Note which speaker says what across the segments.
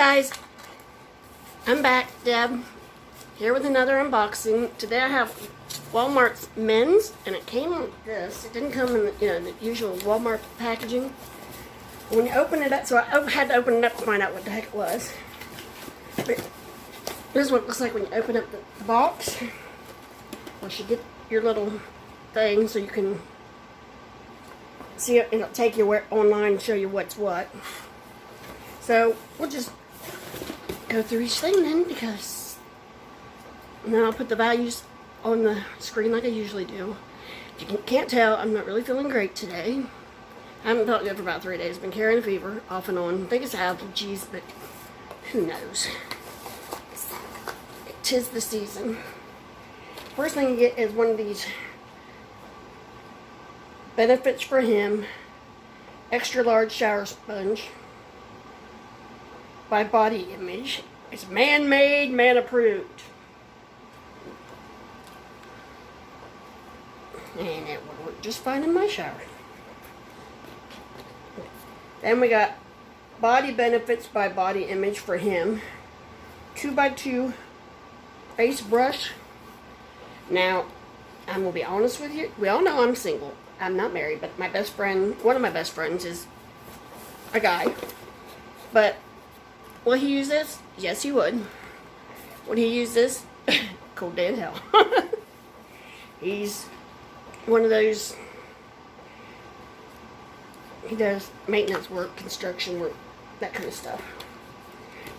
Speaker 1: guys, I'm back, Deb, here with another unboxing. Today I have Walmart's men's, and it came like this. It didn't come in the usual Walmart packaging. When you open it up, so I had to open it up to find out what the heck it was. But this is what it looks like when you open up the box. Once you get your little thing so you can see it, and it'll take you online and show you what's what. So we'll just go through each thing then, because then I'll put the values on the screen like I usually do. If you can't tell, I'm not really feeling great today. I haven't felt good for about 3 days. I've been carrying a fever off and on. I think it's allergies, but who knows. Tis the season. First thing you get is one of these Benefits for Him extra large shower sponge by Body Image. It's man-made, man-approved. And it would work just fine in my shower. Then we got Body Benefits by Body Image for Him 2x2 face brush. Now, I'm going to be honest with you. We all know I'm single. I'm not married, but my best friend, one of my best friends is a guy. But will he use this? Yes, he would. Would he use this? Cold day in hell. He's one of those, he does maintenance work, construction work, that kind of stuff.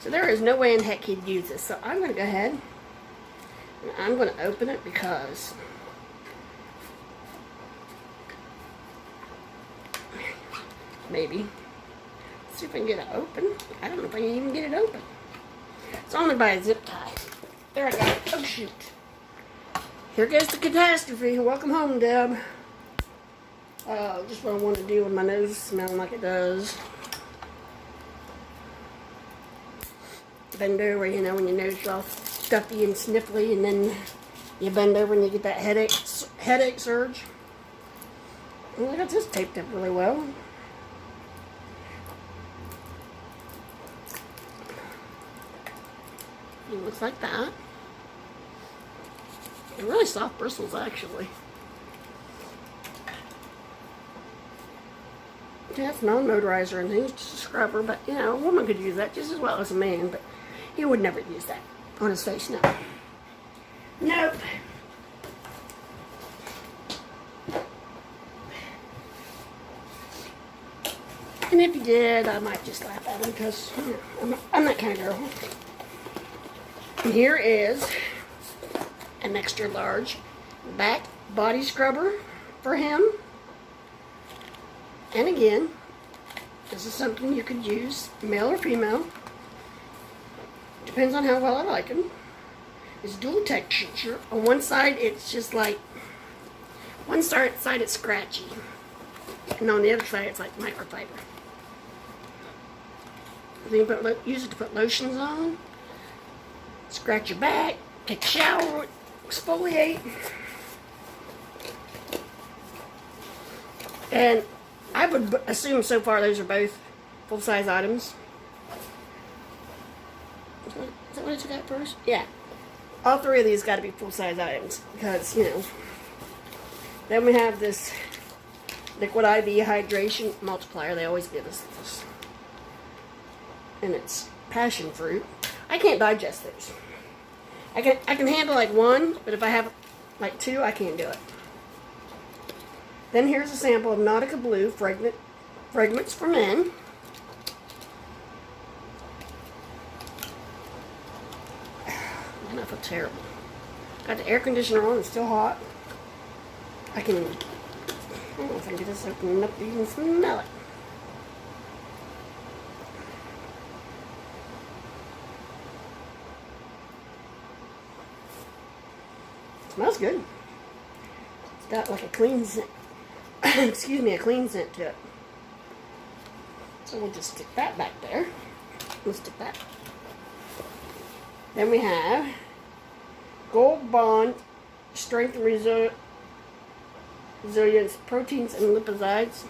Speaker 1: So there is no way in heck he'd use this. So I'm going to go ahead and I'm going to open it because maybe. Let's see if I can get it open. I don't know if I can even get it open. It's only by a zip tie. There I got it. Oh shoot. Here goes the catastrophe. Welcome home, Deb. Just what I want to do with my nose smelling like it does. Bend over, you know, when your nose is all stuffy and sniffly, and then you bend over and you get that headache surge. Well, I got this taped up really well. It looks like that. They're really soft bristles, actually. Yeah, it's non-motorized or anything. It's just a scrubber, but you know, a woman could use that just as well as a man, but he would never use that on his face. No. Nope. And if he did, I might just laugh at him because you know, I'm that kind of girl. And here is an extra large back body scrubber for him. And again, this is something you could use, male or female. Depends on how well I like him. It's dual texture. On one side, it's just like, one side it's scratchy. And on the other side, it's like microfiber. You can use it to put lotions on. Scratch your back, take a shower, exfoliate. And I would assume so far those are both full-size items. Is that what I took out first? Yeah. All three of these got to be full-size items because, you know. Then we have this Liquid IV Hydration Multiplier. They always give us this. And it's passion fruit. I can't digest those. I can handle like one, but if I have like two, I can't do it. Then here's a sample of Nautica Blue Fragrance for Men. I feel terrible. Got the air conditioner on, it's still hot. I don't know if I can get this open enough to even smell it. Smells good. It's got like a clean scent. Excuse me, a clean scent to it. So we'll just stick that back there. We'll stick that. Then we have Gold Bond Strength and Resilience Proteins and Lipids.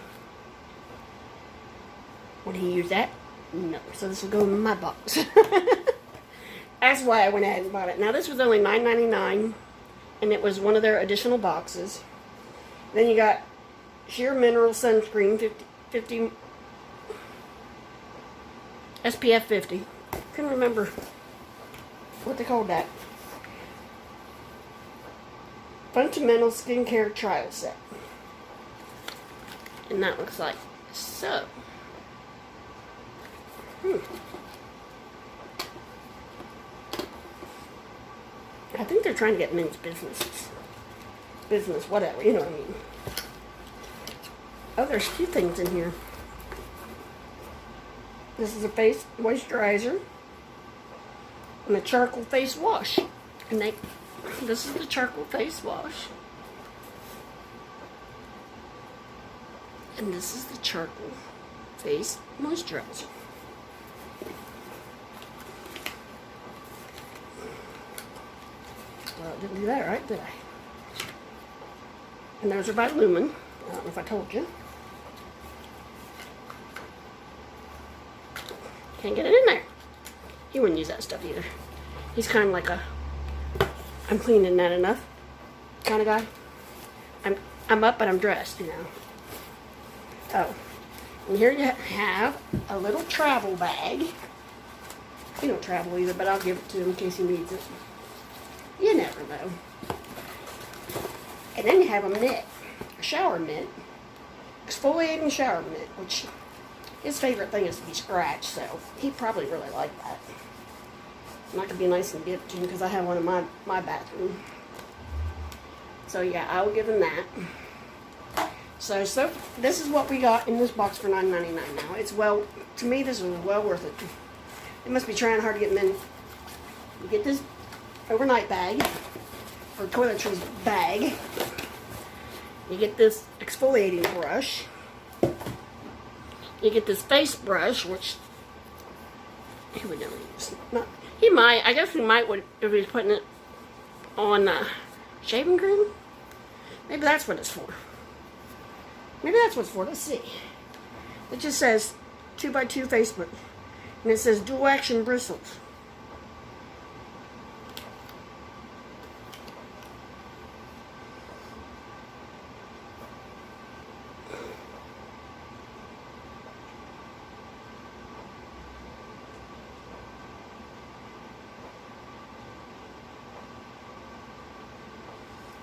Speaker 1: Would he use that? No, so this will go in my box. That's why I went ahead and bought it. Now this was only $9.99, and it was one of their additional boxes. Then you got Sheer Mineral Sunscreen 50 SPF 50. Couldn't remember what they called that. Fundamental Skincare Trial Set. And that looks like so. I think they're trying to get men's business, whatever, you know what I mean. Oh, there's 2 things in here. This is a face moisturizer and a charcoal face wash. And this is the charcoal face wash. And this is the charcoal face moisturizer. Well, I didn't do that right, did I? And those are by Lumin. I don't know if I told you. Can't get it in there. He wouldn't use that stuff either. He's kind of like a, I'm cleaning that enough kind of guy. I'm up, but I'm dressed, you know. Oh, and here you have a little travel bag. He don't travel either, but I'll give it to him in case he needs it. You never know. And then you have a mitt, a shower mitt, exfoliating shower mitt, which his favorite thing is to be scratched, so he'd probably really like that. And that could be nice and give it to him because I have one in my bathroom. So yeah, I will give him that. So this is what we got in this box for $9.99 now. It's to me this was well worth it. It must be trying hard to get them in. You get this overnight bag, or toiletries bag. You get this exfoliating brush. You get this face brush, which he would never use. He might. I guess he might would if he was putting it on shaving cream. Maybe that's what it's for. Maybe that's what it's for. Let's see. It just says 2x2 face brush, and it says dual action bristles.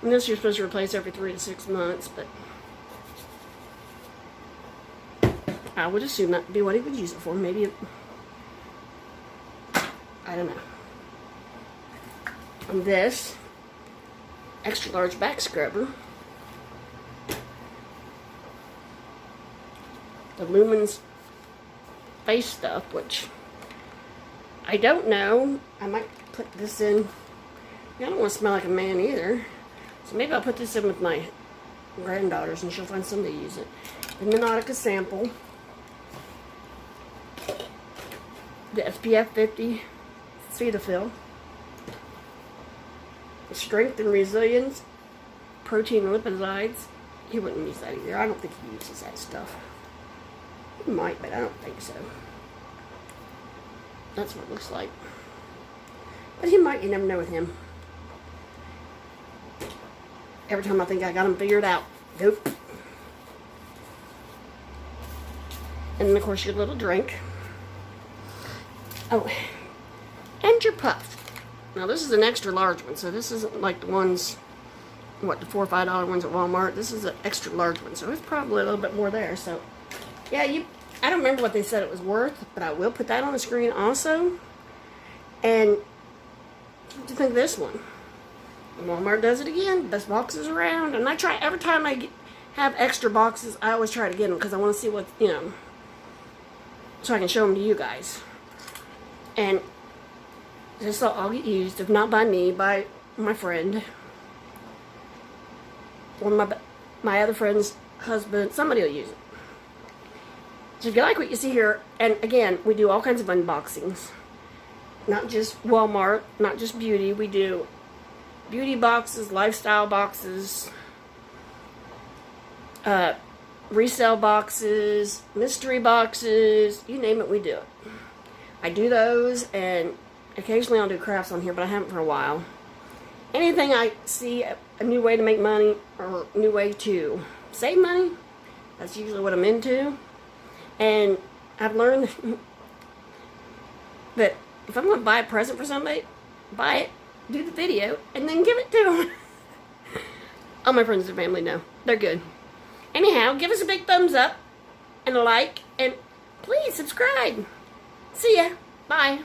Speaker 1: And this you're supposed to replace every 3 to 6 months, but I would assume that would be what he would use it for. Maybe I don't know. And this extra large back scrubber. The Lumin's face stuff, which I don't know. I might put this in. I don't want to smell like a man either. So maybe I'll put this in with my granddaughters and she'll find somebody to use it. And the Nautica sample. The SPF 50 Cetaphil. Strength and Resilience Protein Lipids. He wouldn't use that either. I don't think he uses that stuff. He might, but I don't think so. That's what it looks like. But he might, you never know with him. Every time I think I got him figured out, nope. And then of course your little drink. Oh, and your puff. Now this is an extra large one, so this isn't like the ones, what, the $4 or $5 ones at Walmart. This is an extra large one, so it's probably a little bit more there. So, yeah, I don't remember what they said it was worth, but I will put that on the screen also. And what do you think of this one? Walmart does it again. Best boxes around. And I try, every time I have extra boxes, I always try to get them because I want to see what, you know, so I can show them to you guys. And this will all get used, if not by me, by my friend. One of my other friend's husband. Somebody will use it. So if you like what you see here, and again, we do all kinds of unboxings. Not just Walmart, not just beauty. We do beauty boxes, lifestyle boxes, resale boxes, mystery boxes, you name it, we do it. I do those, and occasionally I'll do crafts on here, but I haven't for a while. Anything I see a new way to make money or a new way to save money, that's usually what I'm into. And I've learned that if I'm going to buy a present for somebody, buy it, do the video, and then give it to them. All my friends and family know. They're good. Anyhow, give us a big thumbs up and a like, and please subscribe. See ya. Bye.